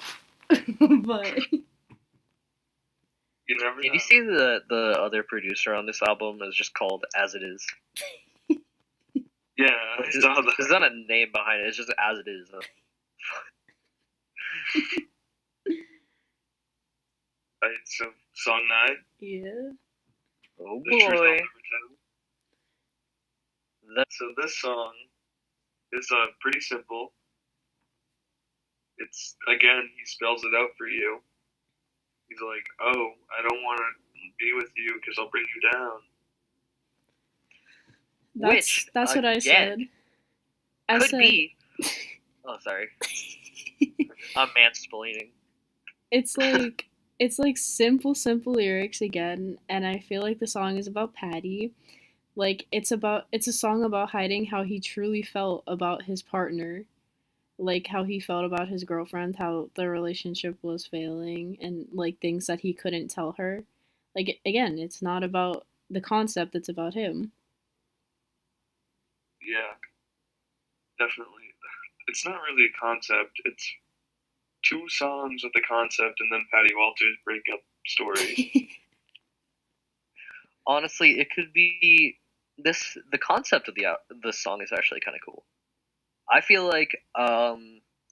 but you never Did know. you see the other producer on this album is just called As It Is? Yeah, I saw that. There's not a name behind it. It's just As It Is. Right, so song 9, yeah, Oh the truth boy. I'll never tell. That, So this song is pretty simple. It's again, he spells it out for you. He's like, "Oh, I don't want to be with you because I'll bring you down." that's what I again, said. I could said be. Oh, sorry. I'm mansplaining. it's like simple lyrics again, and I feel like the song is about Patty. Like it's a song about hiding how he truly felt about his partner, like how he felt about his girlfriend, how the relationship was failing, and like things that he couldn't tell her. Like again, it's not about the concept, it's about him. Yeah, definitely. It's not really a concept. It's 2 songs with the concept, and then Patty Walters' breakup story. Honestly, it could be this. The concept of the song is actually kind of cool. I feel like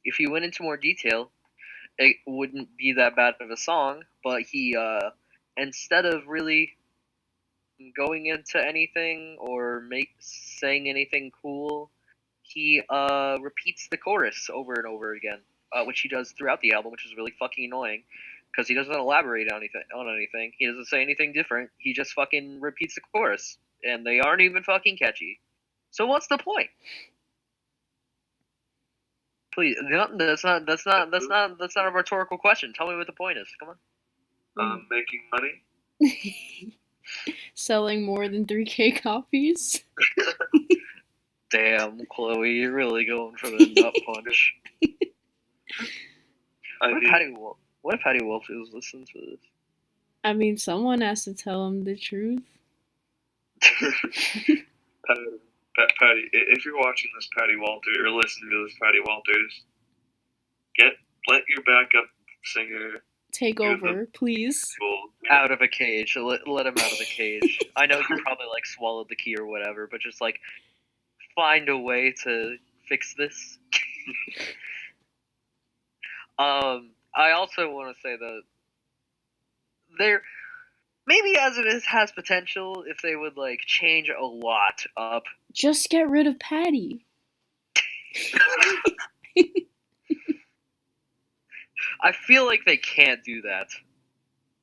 if you went into more detail, it wouldn't be that bad of a song. But he instead of really going into anything or saying anything cool, he repeats the chorus over and over again, which he does throughout the album, which is really fucking annoying because he doesn't elaborate on anything. He doesn't say anything different. He just fucking repeats the chorus, and they aren't even fucking catchy. So what's the point? Please, no, that's not a rhetorical question. Tell me what the point is. Come on. Making money. Selling more than 3K copies. Damn, Chloe, you're really going for the nut punch. What if Patty Walters listens to this? I mean, someone has to tell him the truth. Patty, if you're watching this, Patty Walters, or listening to this, Patty Walters, let your backup singer take over, please. Out of a cage. Let him out of the cage. I know you probably like swallowed the key or whatever, but just like find a way to fix this. I also want to say that there maybe As It Is has potential if they would like change a lot up. Just get rid of Patty. I feel like they can't do that.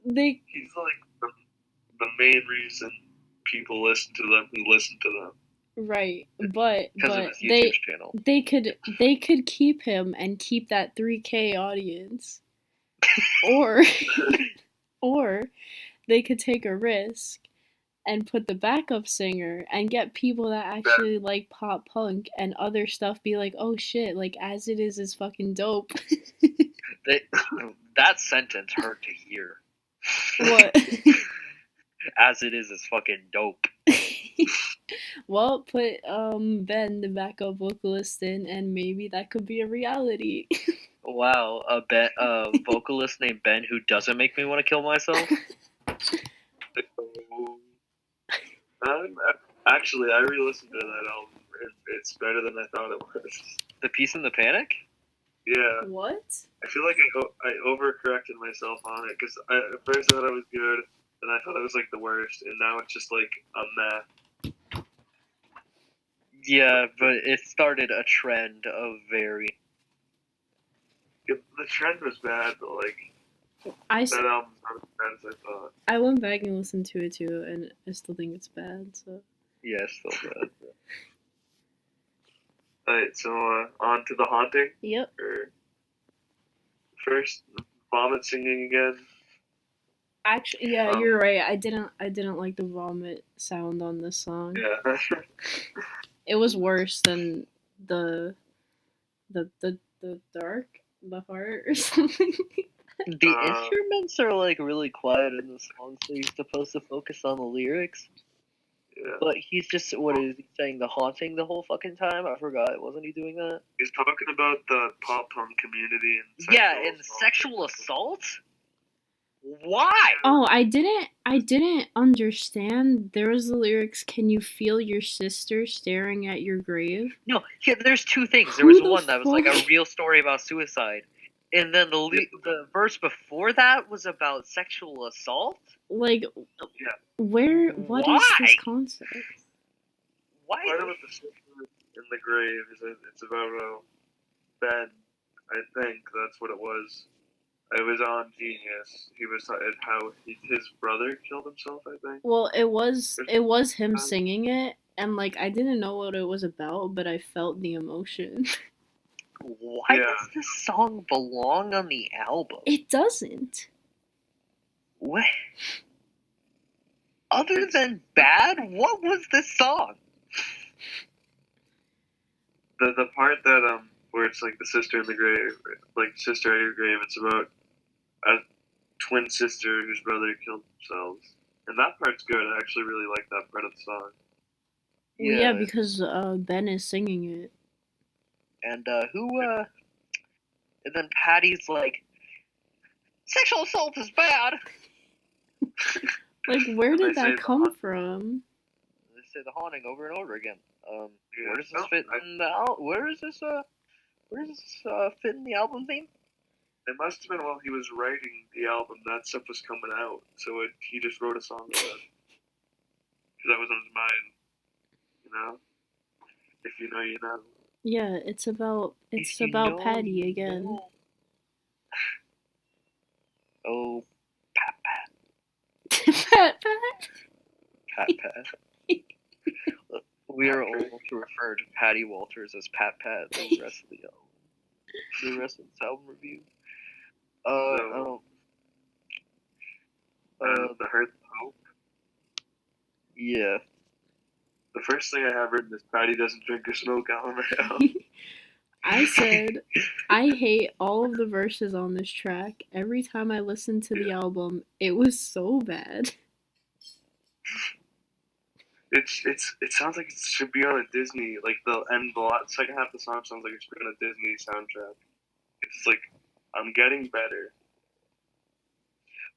He's like the main reason people listen to them who listen to them. Right, but of his YouTube channel. they could keep him and keep that 3K audience, or they could take a risk and put the backup singer and get people that actually like pop punk and other stuff be like, oh shit, like As It Is fucking dope. That sentence hurt to hear. What? As It Is fucking dope. Well, put Ben, the backup vocalist, in, and maybe that could be a reality. Wow, a vocalist named Ben who doesn't make me want to kill myself. Actually, I re-listened to that album. It's better than I thought it was. The Peace and the Panic? Yeah. What? I feel like I overcorrected myself on it because at first I thought it was good, and I thought it was like the worst, and now it's just like a meh. Yeah, but it started a trend of very. The trend was bad, but like that album's not as bad as I thought. I went back and listened to it too, and I still think it's bad. So. Yeah, it's still bad. Alright, so on to The Haunting. Yep. First, Vomit singing again. Actually, yeah, you're right. I didn't like the vomit sound on this song. Yeah. It was worse than the the dark, the heart, or something. The Uh, instruments are like really quiet in the song, so he's supposed to focus on the lyrics. Yeah. But he's just, what is he saying, the haunting the whole fucking time? I forgot. Wasn't he doing that? He's talking about the pop punk community and Yeah, and sexual assault? Why? Oh, I didn't understand. There was the lyrics, "Can you feel your sister staring at your grave?" No, yeah, there's two things. There Who was the one that was like a fuck? real story about suicide. And then the verse before that was about sexual assault? Like, Yeah. where? What is Why? this concept? Why? Part of it, the sister in the grave, is it's about Ben. I think that's what it was. It was on Genius. He was how his brother killed himself. I think. Well, it was him singing it, and like I didn't know what it was about, but I felt the emotion. Why Yeah. does this song belong on the album? It doesn't. What? Other than bad, what was this song? The part that where it's like the sister in the grave, like sister at your grave. It's about a twin sister whose brother killed themselves, and that part's good. I actually really like that part of the song. Well, yeah, because Ben is singing it. And and then Patty's like, sexual assault is bad. Like, where And they did say that the come haunting. from? They say the haunting over and over again. Yeah. Where does this Oh, fit in the where does this fit in the album theme? It must have been while he was writing the album that stuff was coming out, so he just wrote a song about it. Because that was on his mind, you know? If you know, you know. Yeah, it's about If you about know, Patty you again. know. Oh, Pat Pat, Pat. We are able to refer to Patty Walters as Pat the rest of the album. The rest of this album review. The Hearth of Hope. Yeah. The first thing I have written is Patty doesn't drink or smoke LMAO. I said, I hate all of the verses on this track. Every time I listened to the album, it was so bad. It sounds like it should be on a Disney, like the second half of the song sounds like it should be on a Disney soundtrack. It's like, I'm getting better.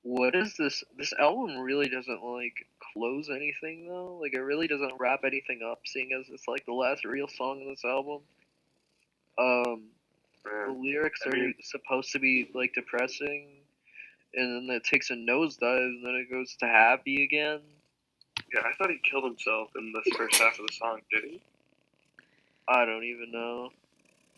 What is this? This album really doesn't like close anything though. Like it really doesn't wrap anything up. Seeing as it's like the last real song in this album. The lyrics are supposed to be like depressing, and then it takes a nosedive, and then it goes to happy again. Yeah, I thought he killed himself in the first half of the song. Did he? I don't even know.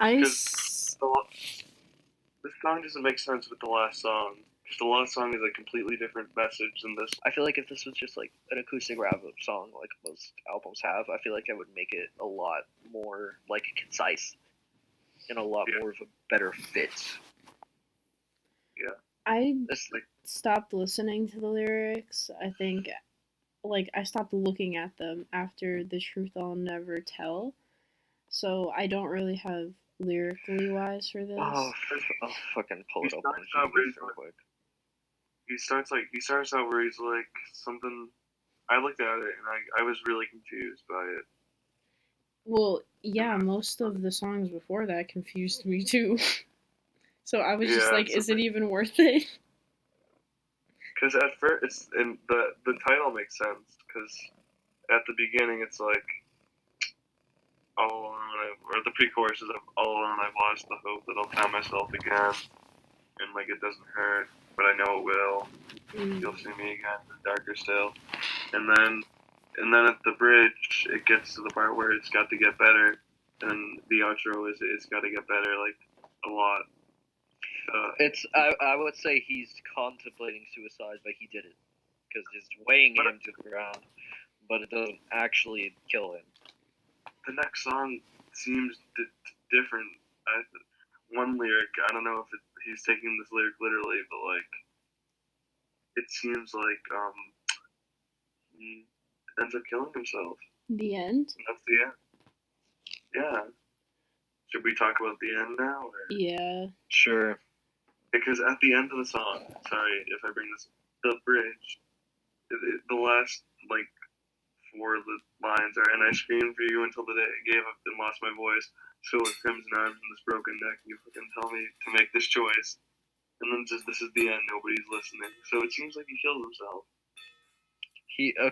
This song doesn't make sense with the last song. Because the last song is a completely different message than this. I feel like if this was just like an acoustic wrap-up song, like most albums have, I feel like I would make it a lot more like concise and a lot more of a better fit. Yeah. I stopped listening to the lyrics. I think, like, I stopped looking at them after The Truth I'll Never Tell. So I don't really have lyrically wise for this. I'll fucking pull it up on real quick. He starts out where he's like something. I looked at it and I was really confused by it. Well, yeah, most of the songs before that confused me too. So I was just like, is it even worth it? Because at first, the title makes sense. Because at the beginning, it's like, all alone, or the pre-chorus is all alone. I've lost the hope that I'll find myself again, and like it doesn't hurt, but I know it will. You'll see me again, darker still. And then at the bridge, it gets to the part where it's got to get better, and the outro is it's got to get better, like a lot. I would say he's contemplating suicide, but he didn't, because it's weighing him to the ground, but it doesn't actually kill him. The next song seems different. One lyric, I don't know if he's taking this lyric literally, but like, it seems like he ends up killing himself. The end? And that's the end. Yeah. Should we talk about the end now? Or? Yeah. Sure. Because at the end of the song, sorry if I bring this, the bridge, the last, like, 4 lines are, and I screamed for you until the day I gave up and lost my voice. So with crimson arms and this broken neck, you fucking tell me to make this choice. And then just, this is the end, nobody's listening. So it seems like he killed himself.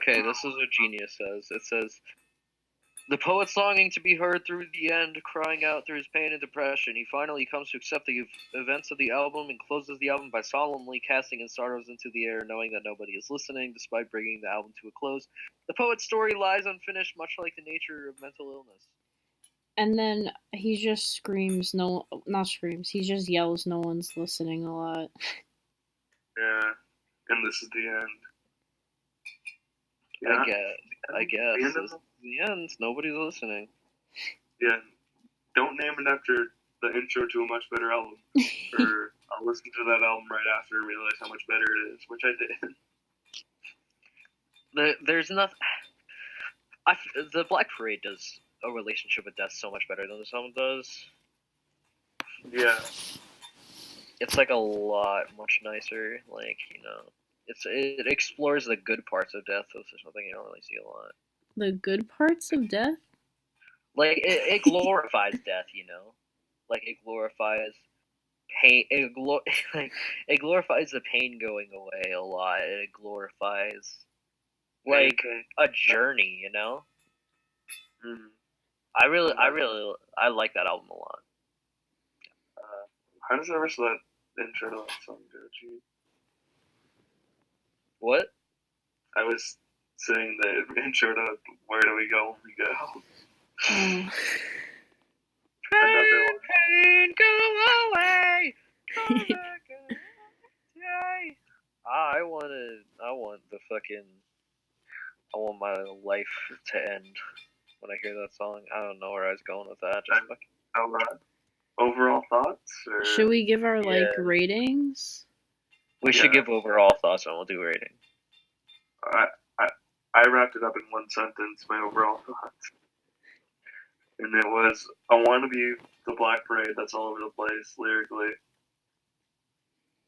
Okay, this is what Genius says. It says, the poet's longing to be heard through the end, crying out through his pain and depression. He finally comes to accept the events of the album and closes the album by solemnly casting his sorrows into the air, knowing that nobody is listening, despite bringing the album to a close. The poet's story lies unfinished, much like the nature of mental illness. And then he just screams, not screams, he just yells, no one's listening a lot. Yeah, and this is the end. Yeah. I guess. This is the end. Nobody's listening. Yeah. Don't name it after the intro to a much better album. Or I'll listen to that album right after and realize how much better it is, which I did. There's nothing. The Black Parade does a relationship with death so much better than this album does. Yeah. It's like a lot much nicer. Like, you know, it explores the good parts of death, which is something you don't really see a lot. The good parts of death? Like, it glorifies death, you know? Like, it glorifies pain. It glorifies the pain going away a lot. It glorifies, like, a journey, you know? Mm-hmm. I like that album a lot. How does the rest of that intro to that song go, G? What? I was saying the intro to Where Do We Go When We Go? Pain, go away! Come back day. I want my life to end when I hear that song. I don't know where I was going with that. Just fucking... Overall thoughts? Or? Should we give our, ratings? We should give overall thoughts and we'll do rating. I wrapped it up in one sentence, my overall thoughts. And it was, I want to be the Black Parade that's all over the place, lyrically.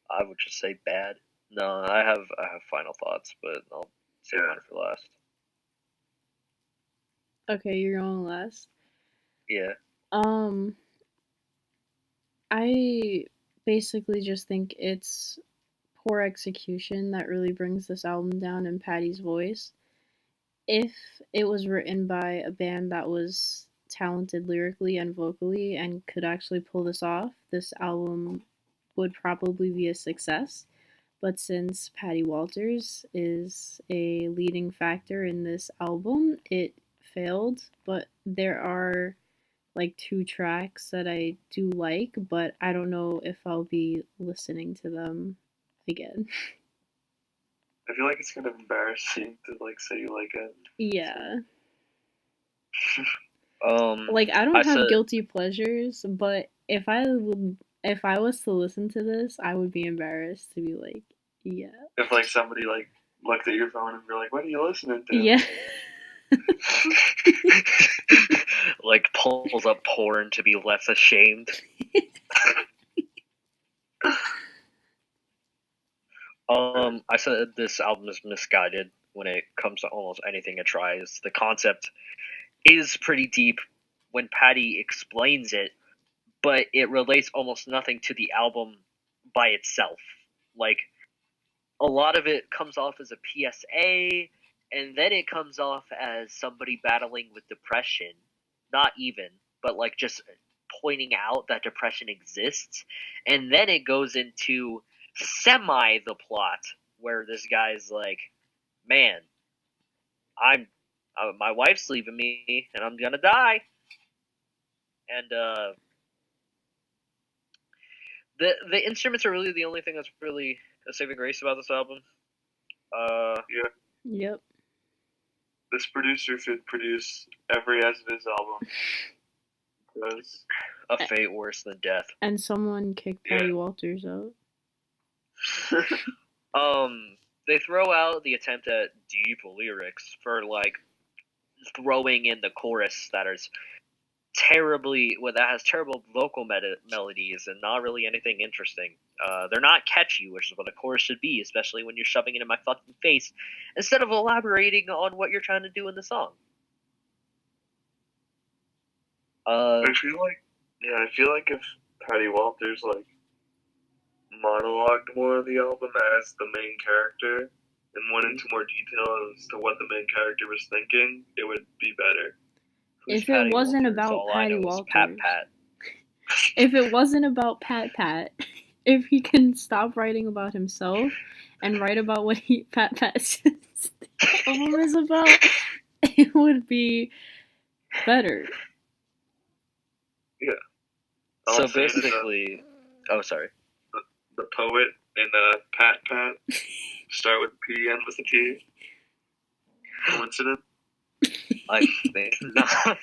I would just say bad. No, I have final thoughts, but I'll save mine for last. Okay, you're going last? Yeah. I basically just think it's poor execution that really brings this album down in Patty's voice. If it was written by a band that was talented lyrically and vocally and could actually pull this off, this album would probably be a success. But since Patty Walters is a leading factor in this album, it failed. But there are 2 tracks that I do like, but I don't know if I'll be listening to them again. I feel like it's kind of embarrassing to say you like it. Yeah. I don't have guilty pleasures, but if I was to listen to this, I would be embarrassed to be like, yeah. If somebody looked at your phone and were like, "What are you listening to?" Yeah. Pulls up porn to be less ashamed. I said this album is misguided when it comes to almost anything it tries. The concept is pretty deep when Patty explains it, but it relates almost nothing to the album by itself. A lot of it comes off as a PSA, and then it comes off as somebody battling with depression. Not even, but just pointing out that depression exists. And then it goes into semi the plot, where this guy's like, man, my wife's leaving me, and I'm gonna die. And the instruments are really the only thing that's really a saving grace about this album. Yeah. Yep. This producer should produce every As It Is album. Because a fate worse than death. And someone kicked Patty Walters out. They throw out the attempt at deep lyrics for throwing in the chorus that is has terrible vocal melodies and not really anything interesting. They're not catchy, which is what a chorus should be, especially when you're shoving it in my fucking face instead of elaborating on what you're trying to do in the song. I feel like if Patty Walters like monologued more of the album as the main character and went into more detail as to what the main character was thinking, it would be better. If it wasn't about Patty Walters, if it wasn't about Pat, if he can stop writing about himself and write about what Pat says the album is about, it would be better. Yeah. So basically, sorry. The poet and Pat start with P, end with a T. Coincidence? I think not.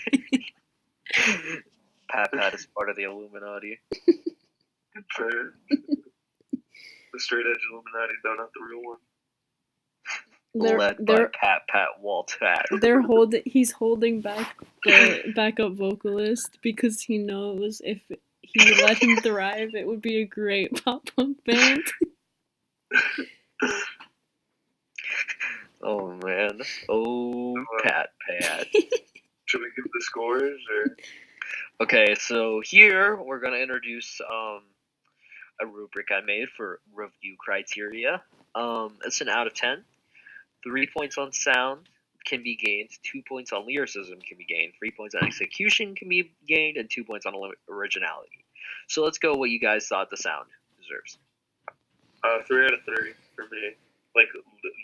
Pat is part of the Illuminati. Fair. The straight edge Illuminati, though not the real one. Led by Pat Walter. He's holding back the backup vocalist because he knows if he let him thrive, it would be a great pop punk band. Oh man. Oh, Pat. Should we give the scores or? Okay, so here we're gonna introduce a rubric I made for review criteria. It's an out of 10. 3 points on sound can be gained, 2 points on lyricism can be gained, 3 points on execution can be gained, and 2 points on originality. So let's go what you guys thought the sound deserves. 3 out of 3 for me. Like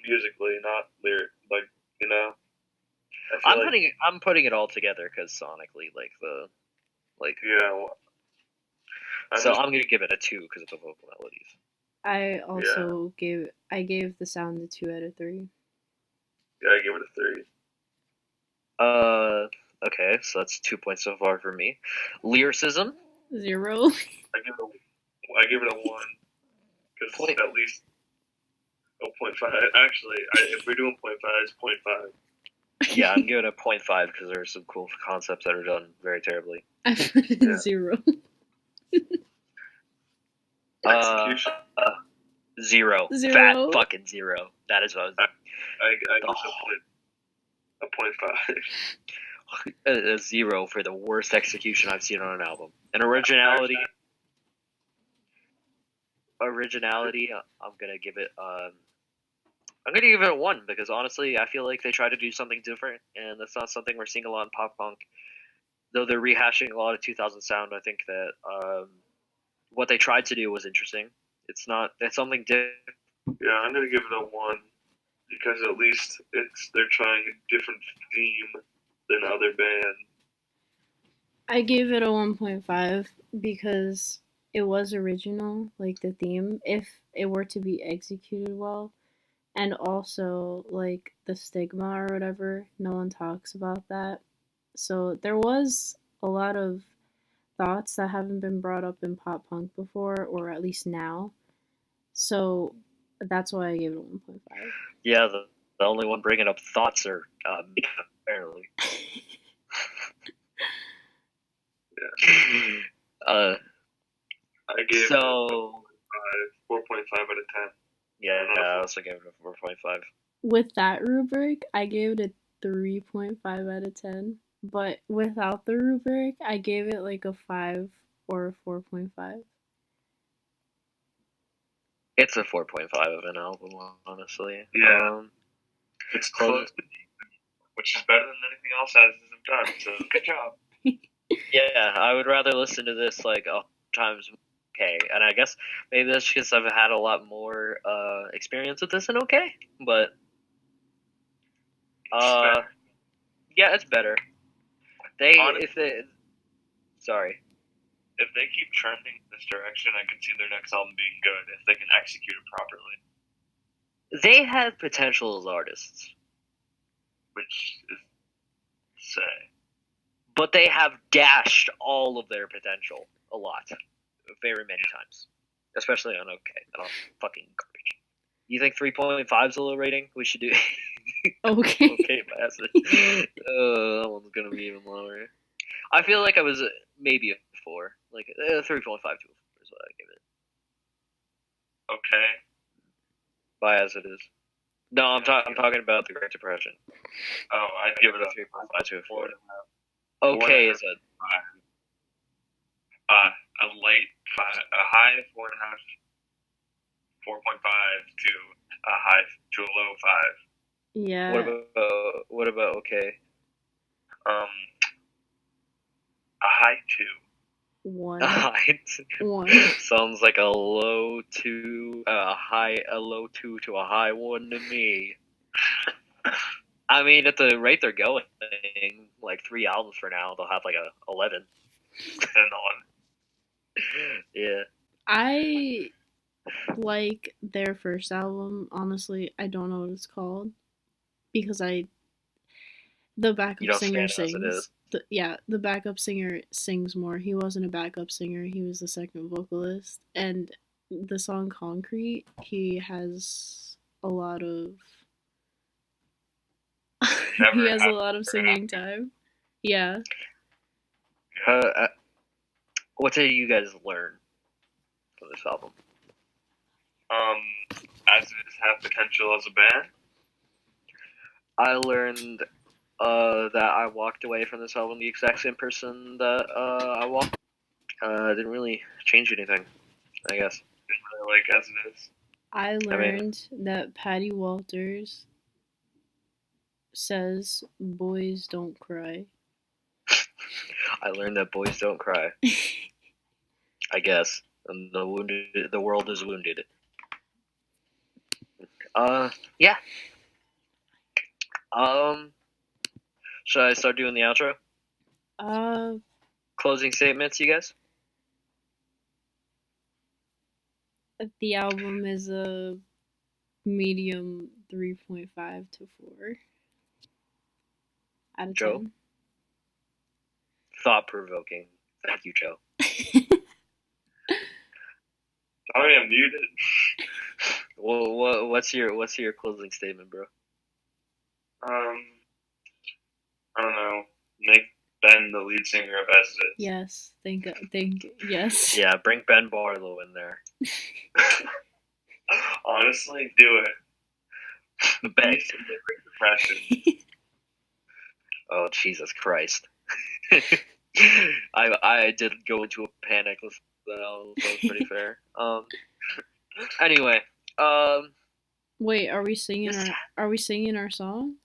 musically, not lyric. Like, you know. I'm putting it all together because sonically, Yeah. Well, I'm gonna give it a 2 because of the vocal melodies. I also gave the sound a 2 out of 3. Yeah, I gave it a 3. Okay, so that's 2 points so far for me. Lyricism? 0. I give it a 1 because at least 0.5. Actually, if we're doing 0.5, it's 0.5. Yeah, I'm giving it 0.5 because there are some cool concepts that are done very terribly. I put it in 0. Execution. 0. Fat fucking 0. That is what I was. I give a 0.5. A 0 for the worst execution I've seen on an album. And originality. I'm gonna give it. I'm gonna give it a 1 because honestly, I feel like they try to do something different, and that's not something we're seeing a lot in pop punk. Though they're rehashing a lot of 2000 sound, I think that what they tried to do was interesting. It's something different. Yeah, I'm gonna give it a 1 because at least they're trying a different theme than other bands. I gave it a 1.5 because it was original, like the theme, if it were to be executed well. And also, like, the stigma or whatever, no one talks about that. So there was a lot of thoughts that haven't been brought up in pop punk before, or at least now. So that's why I gave it a 1.5. Yeah, the only one bringing up thoughts are me, apparently. I gave it 4.5 out of 10. Yeah, I also gave it a 4.5. With that rubric, I gave it a 3.5 out of 10. But without the rubric, I gave it like a 5 or a 4.5. It's a 4.5 of an album, honestly. Yeah. It's close, which is better than anything else I've done, so good job. Yeah, I would rather listen to this like times. Okay, and I guess maybe that's because I've had a lot more experience with this and okay, but yeah, it's better. If they keep trending in this direction, I could see their next album being good if they can execute it properly. They have potential as artists, which is say, but they have dashed all of their potential a lot. Very many times, especially on OK and on fucking garbage. You think 3.5 is a low rating? We should do Okay. Okay, Bassett. That one's gonna be even lower. I feel like I was maybe a 4, like 3.5 to a 4 is what I give it. Okay. By As It Is. No, I'm talking about the Great Depression. Oh, I'd give it a 3.5 to a 4. 4.5. Okay, is it? 5. A light 5, a high 4.5, 4.5 to a high to a low 5. Yeah. What about okay? A high 2. 1. A high 1. Sounds like a low 2, a low 2 to a high 1 to me. I mean, at the rate they're going, like 3 albums for now, they'll have like a 11. And on. Yeah. I like their first album. Honestly, I don't know what it's called because the backup singer sings. The backup singer sings more. He wasn't a backup singer. He was the second vocalist. And the song Concrete, he has a lot of he has a lot of singing time. Yeah. What did you guys learn from this album? As It Is have potential as a band. I learned that I walked away from this album the exact same person that I walked. Didn't really change anything, I guess. Didn't really like As It Is. I learned that Patty Walters says boys don't cry. I learned that boys don't cry. I guess. And the world is wounded. Yeah. Should I start doing the outro? Closing statements, you guys? The album is a medium 3.5 to 4 out of Joe? 10. Thought-provoking. Thank you, Joe. Sorry, I'm muted. Well, what's your closing statement, bro? I don't know. Make Ben the lead singer of As It Is. Yes, yes. Yeah, bring Ben Barlow in there. Honestly, do it. The best. Beast of the Great Depression. Oh, Jesus Christ. I did go into a panic with that album, so it's pretty fair. Anyway, Wait, are we singing our song?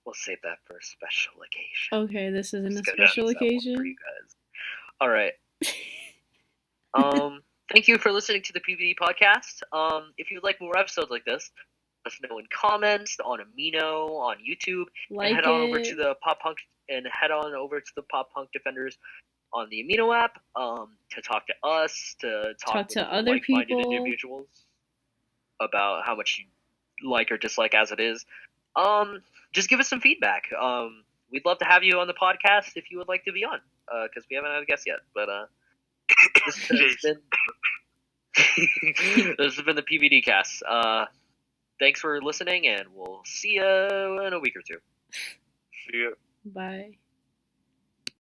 We'll save that for a special occasion. Okay, this isn't a special occasion. For you guys. All right. Thank you for listening to the PVD podcast. If you'd like more episodes like this, let us know in comments on Amino on YouTube, and head on over to the Pop Punk Defenders on the Amino app to talk to us, to talk to other people, individuals about how much you like or dislike As It Is. Just give us some feedback. We'd love to have you on the podcast if you would like to be on, because we haven't had a guest yet. But this has been the PVD cast. Thanks for listening, and we'll see you in a week or two. See ya. Bye.